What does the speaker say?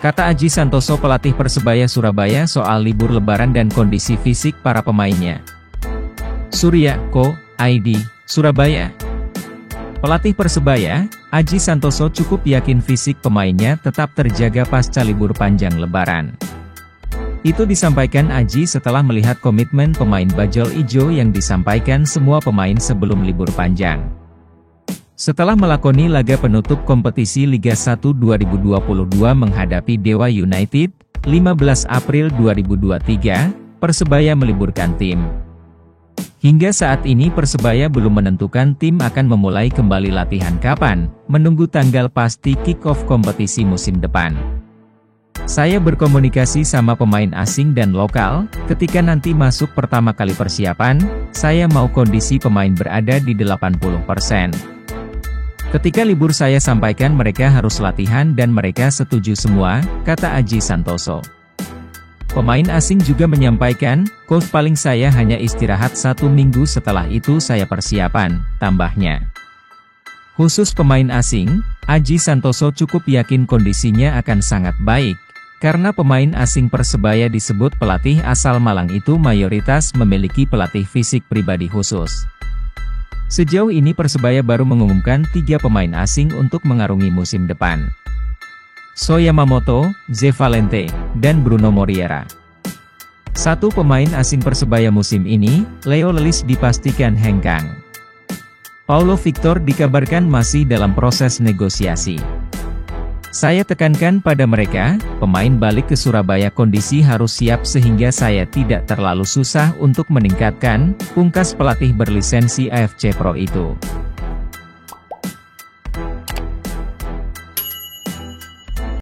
Kata Aji Santoso, pelatih Persebaya Surabaya, soal libur lebaran dan kondisi fisik para pemainnya. Surya Co. ID, Surabaya. Pelatih Persebaya, Aji Santoso cukup yakin fisik pemainnya tetap terjaga pasca libur panjang lebaran. Itu disampaikan Aji setelah melihat komitmen pemain Bajul Ijo yang disampaikan semua pemain sebelum libur panjang. Setelah melakoni laga penutup kompetisi Liga 1 2022 menghadapi Dewa United, 15 April 2023, Persebaya meliburkan tim. Hingga saat ini Persebaya belum menentukan tim akan memulai kembali latihan kapan, menunggu tanggal pasti kick-off kompetisi musim depan. Saya berkomunikasi sama pemain asing dan lokal, ketika nanti masuk pertama kali persiapan, saya mau kondisi pemain berada di 80%. Ketika libur saya sampaikan mereka harus latihan dan mereka setuju semua, kata Aji Santoso. Pemain asing juga menyampaikan, coach paling saya hanya istirahat 1 minggu setelah itu saya persiapan, tambahnya. Khusus pemain asing, Aji Santoso cukup yakin kondisinya akan sangat baik, karena pemain asing Persebaya disebut pelatih asal Malang itu mayoritas memiliki pelatih fisik pribadi khusus. Sejauh ini Persebaya baru mengumumkan 3 pemain asing untuk mengarungi musim depan. So Yamamoto, Ze Valente, dan Bruno Moriera. 1 pemain asing Persebaya musim ini, Leo Lelis dipastikan hengkang. Paulo Victor dikabarkan masih dalam proses negosiasi. Saya tekankan pada mereka, pemain balik ke Surabaya kondisi harus siap sehingga saya tidak terlalu susah untuk meningkatkan, pungkas pelatih berlisensi AFC Pro itu.